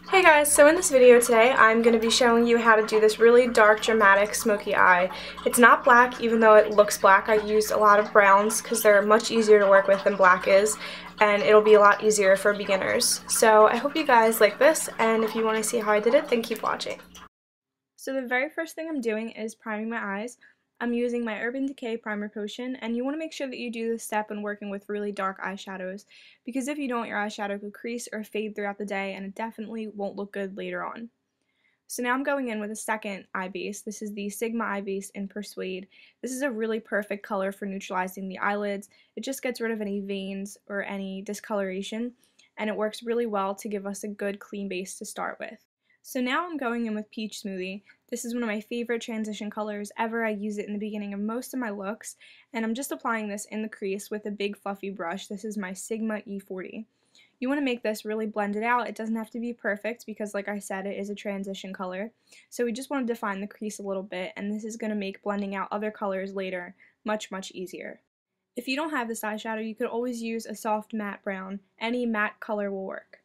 Hey guys, so in this video today I'm going to be showing you how to do this really dark dramatic smoky eye. It's not black even though it looks black. I used a lot of browns because they're much easier to work with than black is, and it'll be a lot easier for beginners. So I hope you guys like this, and if you want to see how I did it, then keep watching. So the very first thing I'm doing is priming my eyes. I'm using my Urban Decay Primer Potion, and you want to make sure that you do this step when working with really dark eyeshadows, because if you don't, your eyeshadow could crease or fade throughout the day, and it definitely won't look good later on. So now I'm going in with a second eye base. This is the Sigma eye base in Persuade. This is a really perfect color for neutralizing the eyelids. It just gets rid of any veins or any discoloration, and it works really well to give us a good clean base to start with. So now I'm going in with Peach Smoothie. This is one of my favorite transition colors ever. I use it in the beginning of most of my looks, and I'm just applying this in the crease with a big fluffy brush. This is my Sigma E40. You want to make this really blended out. It doesn't have to be perfect because, like I said, it is a transition color. So we just want to define the crease a little bit, and this is going to make blending out other colors later much easier. If you don't have this eyeshadow, you could always use a soft matte brown. Any matte color will work.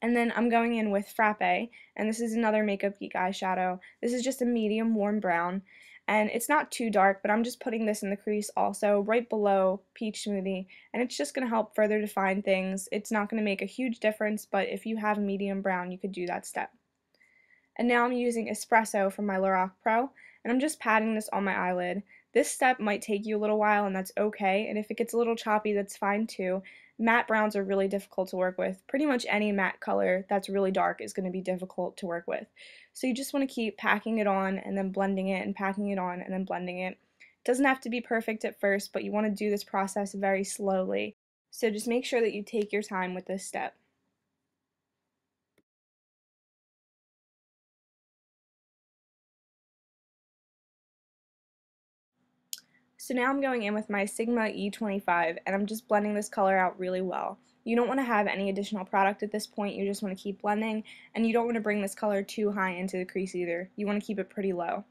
And then I'm going in with Frappe, and this is another Makeup Geek eyeshadow. This is just a medium warm brown, and it's not too dark, but I'm just putting this in the crease also, right below Peach Smoothie, and it's just going to help further define things. It's not going to make a huge difference, but if you have a medium brown, you could do that step. And now I'm using Espresso from my Lorac Pro, and I'm just patting this on my eyelid. This step might take you a little while, and that's okay, and if it gets a little choppy, that's fine too. Matte browns are really difficult to work with. Pretty much any matte color that's really dark is going to be difficult to work with. So you just want to keep packing it on and then blending it and packing it on and then blending it. It doesn't have to be perfect at first, but you want to do this process very slowly. So just make sure that you take your time with this step. So now I'm going in with my Sigma E25, and I'm just blending this color out really well. You don't want to have any additional product at this point, you just want to keep blending, and you don't want to bring this color too high into the crease either. You want to keep it pretty low.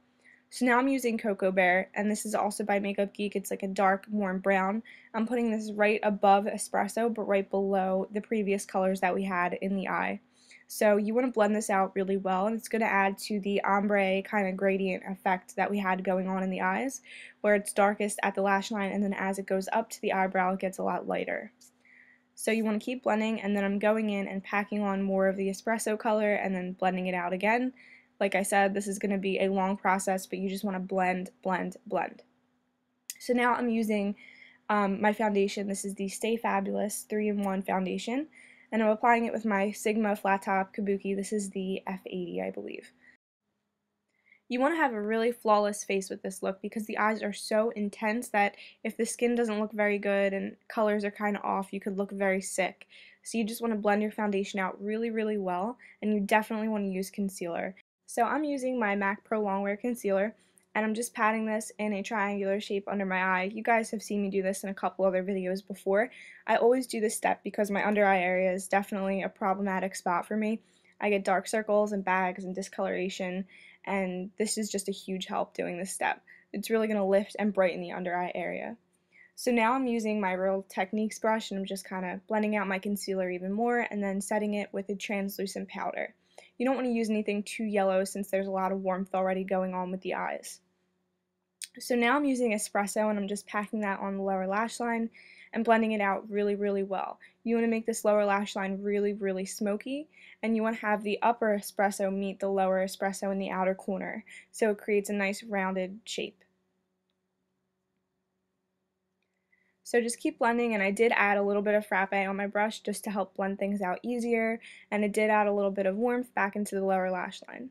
So now I'm using Cocoa Bear, and this is also by Makeup Geek. It's like a dark, warm brown. I'm putting this right above Espresso, but right below the previous colors that we had in the eye. So you want to blend this out really well, and it's going to add to the ombre kind of gradient effect that we had going on in the eyes, where it's darkest at the lash line, and then as it goes up to the eyebrow, it gets a lot lighter. So you want to keep blending, and then I'm going in and packing on more of the espresso color and then blending it out again. Like I said, this is going to be a long process, but you just want to blend. So now I'm using my foundation. This is the Stay Fabulous 3-in-1 foundation, and I'm applying it with my Sigma Flat Top Kabuki. This is the F80, I believe. You want to have a really flawless face with this look because the eyes are so intense that if the skin doesn't look very good and colors are kind of off, you could look very sick. So you just want to blend your foundation out really well, and you definitely want to use concealer. So I'm using my MAC Pro Longwear Concealer, and I'm just patting this in a triangular shape under my eye. You guys have seen me do this in a couple other videos before. I always do this step because my under eye area is definitely a problematic spot for me. I get dark circles and bags and discoloration, and this is just a huge help doing this step. It's really going to lift and brighten the under eye area. So now I'm using my Real Techniques brush, and I'm just kind of blending out my concealer even more and then setting it with a translucent powder. You don't want to use anything too yellow since there's a lot of warmth already going on with the eyes. So now I'm using Espresso, and I'm just packing that on the lower lash line and blending it out really well. You want to make this lower lash line really smoky, and you want to have the upper espresso meet the lower espresso in the outer corner, so it creates a nice rounded shape. So just keep blending, and I did add a little bit of Frappe on my brush just to help blend things out easier, and it did add a little bit of warmth back into the lower lash line.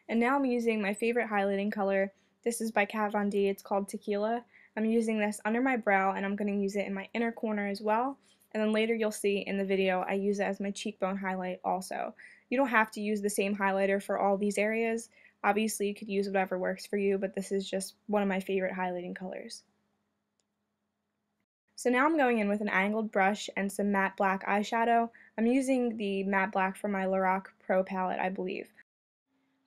And now I'm using my favorite highlighting color. This is by Kat Von D. It's called Tequila. I'm using this under my brow, and I'm going to use it in my inner corner as well. And then later you'll see in the video I use it as my cheekbone highlight also. You don't have to use the same highlighter for all these areas. Obviously you could use whatever works for you, but this is just one of my favorite highlighting colors. So now I'm going in with an angled brush and some matte black eyeshadow. I'm using the matte black from my Lorac Pro palette, I believe.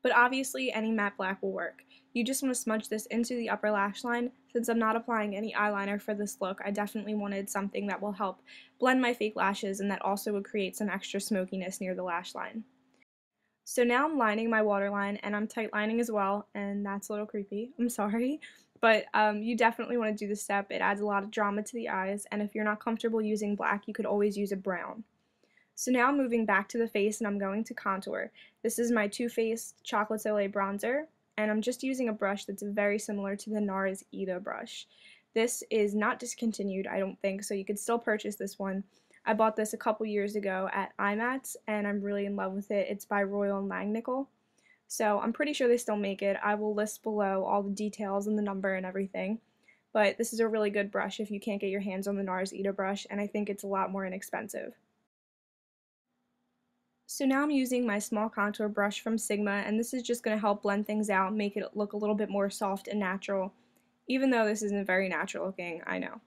but obviously any matte black will work. You just want to smudge this into the upper lash line. Since I'm not applying any eyeliner for this look, I definitely wanted something that will help blend my fake lashes and that also would create some extra smokiness near the lash line. So now I'm lining my waterline, and I'm tight lining as well, and that's a little creepy, I'm sorry. But you definitely want to do this step. It adds a lot of drama to the eyes, and if you're not comfortable using black, you could always use a brown. So now I'm moving back to the face, and I'm going to contour. This is my Too Faced Chocolate Soleil bronzer, and I'm just using a brush that's very similar to the NARS Ito brush. This is not discontinued, I don't think, so you could still purchase this one. I bought this a couple years ago at IMATS, and I'm really in love with it. It's by Royal & Langnickel. So I'm pretty sure they still make it. I will list below all the details and the number and everything. But this is a really good brush if you can't get your hands on the NARS Ito brush, and I think it's a lot more inexpensive. So now I'm using my small contour brush from Sigma, and this is just going to help blend things out, make it look a little bit more soft and natural, even though this isn't very natural looking, I know.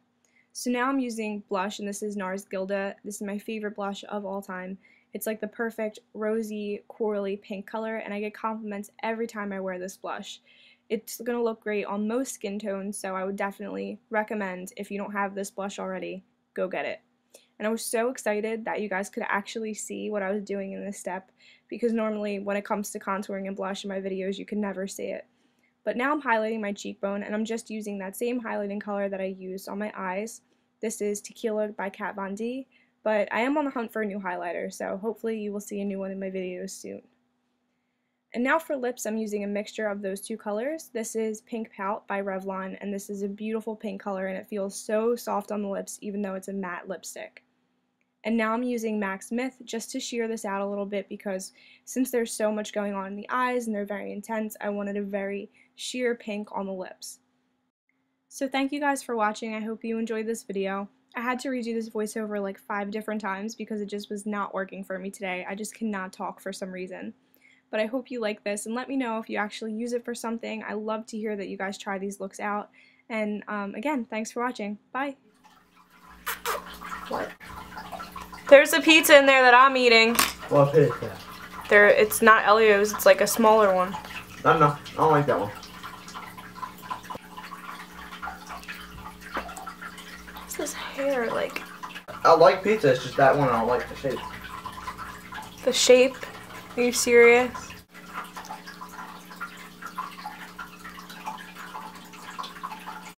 So now I'm using blush, and this is NARS Gilda. This is my favorite blush of all time. It's like the perfect rosy, corally pink color, and I get compliments every time I wear this blush. It's going to look great on most skin tones, so I would definitely recommend, if you don't have this blush already, go get it. And I was so excited that you guys could actually see what I was doing in this step, because normally when it comes to contouring and blush in my videos, you can never see it. But now I'm highlighting my cheekbone, and I'm just using that same highlighting color that I used on my eyes. This is Tequila by Kat Von D, but I am on the hunt for a new highlighter, so hopefully you will see a new one in my videos soon. And now for lips, I'm using a mixture of those two colors. This is Pink Pout by Revlon, and this is a beautiful pink color, and it feels so soft on the lips even though it's a matte lipstick. And now I'm using MAC Smith just to sheer this out a little bit, because since there's so much going on in the eyes and they're very intense, I wanted a very sheer pink on the lips. So thank you guys for watching. I hope you enjoyed this video. I had to redo this voiceover like 5 different times because it just was not working for me today. I just cannot talk for some reason. But I hope you like this, and let me know if you actually use it for something. I love to hear that you guys try these looks out. And again, thanks for watching. Bye. What? There's a pizza in there that I'm eating. What pizza? It's not Elio's, it's like a smaller one. No, I don't like that one. What's this hair like? I like pizza, it's just that one I don't like the shape. The shape? Are you serious?